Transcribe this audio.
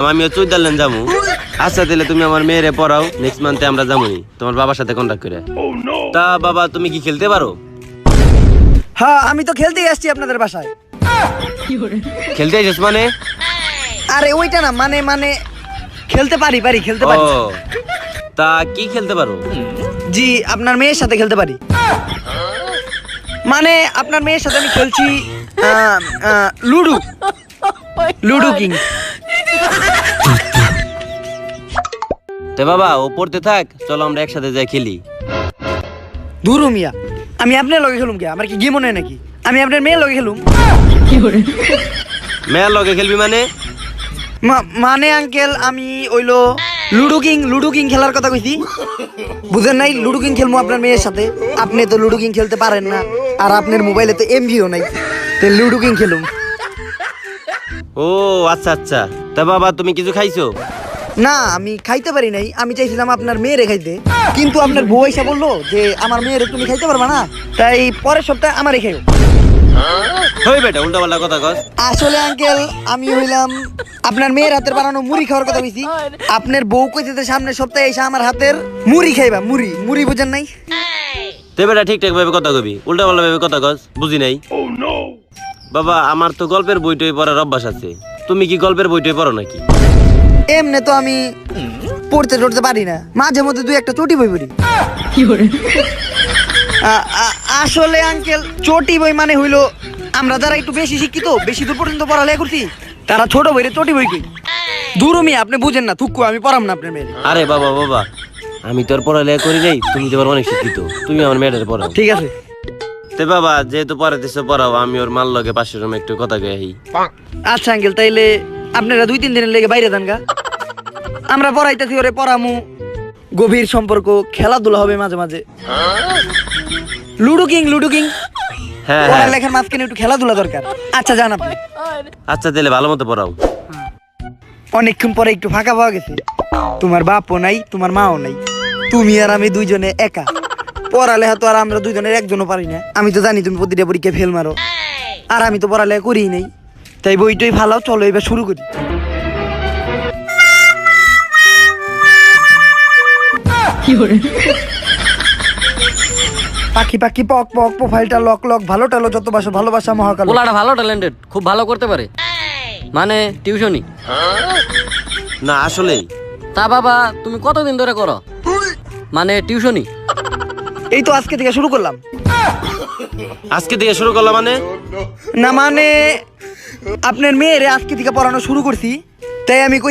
আমিও সুইজারল্যান্ড যাবো। আচ্ছা তাহলে তুমি আমার মেয়েরে পড়াও, নেক্সট মান্থে আমরা যাবোই তোমার বাবার সাথে কন্ট্যাক্ট করে। তা বাবা তুমি কি খেলতে পারো? হ্যাঁ আমি তো খেলতেই আসছি আপনাদের বাসায়। খেলতে এসেছ মানে? আরে ওইটা না, মানে মানে খেলতে পারি খেলতে পারি। ও তা কি খেলতে পারো? জি আপনার মেয়ের সাথে খেলতে পারি। মানে আপনার মেয়ের সাথে আমি খেলছি লুডো কিং। তে বাবা ও পড়তে থাক, চলো আমরা একসাথে যাই খেলি। ধুরু মিয়া, আমি আপনার লগে খেলুম কে? আমার কি গেম মনে হয় নাকি? আমি আপনার মেয়ের লগে খেলুম। মেয়ের লগে খেলবি মানে? মানে আঙ্কেল আমি ওইলো লুডো কিং খেলার কথা কইছি, বুঝেন নাই? লুডো কিং খেলবো আপনার মেয়ের সাথে। আপনি তো লুডো কিং খেলতে পারেন না, আর আপনার মোবাইলে তো এমবিও নাই, তো লুডো কিং খেলুম। ও আচ্ছা আচ্ছা। তা বাবা তুমি কিছু খাইছো? না আমি খাইতে পারি নাই, আমি চাইছিলাম আপনার মেয়েরে খাইতে, কিন্তু আপনার বউ এসে বললো যে আমার মেয়েরে তুমি খাইতে পারবা না, তাই পরের সপ্তাহে আমারই খাইও। হই বেটা উল্টা পাল্টা কথা কস। আসলে আঙ্কেল আমি হইলাম আপনার মেয়ের হাতের বানানো মুড়ি খাওয়ার কথা কইছি। আপনার বউ কইছে যে সামনের সপ্তাহে এসে আমার হাতের মুড়ি খাইবা। মুড়ি বুঝেন নাই? তে বেটা ঠিকঠাক ভাবে কথা কবি, উল্টা পাল্টা ভাবে কথা কস, বুঝি নাই। বাবা আমার তো গল্পের বইটই পড়ার অভ্যাস আছে, তুমি কি গল্পের বইটই পড়ো নাকি? এমনি তো আমি পড়তে টড়তে পারি না, মাঝে মধ্যে দুই একটা চটি বই পড়ি। আসলে আঙ্কেল চটি বই মানে হইলো আমরা যারা একটু বেশি শিক্ষিত, বেশি দূর পর্যন্ত পড়ালেখা করছি, তারা ছোট বইরে চটি বই কই। দূরমি আপনি বুঝেন না, থুকু আমি পড়াম না আপনার মেয়ে। আরে বাবা বাবা আমি তোর পড়ালেখা করি নাই, তুমি তো অনেক শিক্ষিত, তুমি আমার মেয়েটার পড়াও। ঠিক আছে। তে বাবা যেহেতু পড়াতেছো পড়াও, আমি ওর মাল লগে পাশের রুমে একটু কথা কই আহি। আচ্ছা আঙ্কেল তাইলে আপনারা 2-3 দিনের লেগে বাইরে যান গা, আমরা পড়াইতেছি ওরে, পড়ামু, গভীর সম্পর্ক, খেলাধুলা হবে মাঝে মাঝে। লুডো কিং হ্যাঁ হ্যাঁ পড়ালেখার মাঝখানে একটু খেলাধুলা দরকার। আচ্ছা যান আপনি। আচ্ছা তাহলে ভালো মতো পড়াও। অনেকক্ষণ পরে একটু ফাঁকা পাওয়া গেছে, তোমার বাপও নাই তোমার মাও নাই, তুমি আর আমি দুইজনে একা। পড়ালেখা তো আর আমরা দুইজনের একজনও পারি না। আমি তো জানি তুমি প্রতিটা পরীক্ষায় ফেল মারো, আর আমি তো পড়ালেখা করিই নাই, তাই বইটই ফালাও, চলো এবার শুরু করি। পাখি পাখি পক পক, প্রোফাইলটা লক লক, ভালো টালো যত বাসো, ভালোবাসা মহাকাল। পোলাটা ভালো ট্যালেন্টেড, খুব ভালো করতে পারে, মানে টিউশনি। না আসলেই? তা বাবা তুমি কতদিন ধরে করো মানে টিউশনি? এই তো আজকে থেকে শুরু করলাম। আজকে থেকে শুরু করলাম মানে? না মানে আপনার মেয়েরে আজকে থেকে পড়ানো শুরু করছি, তাই আমি কই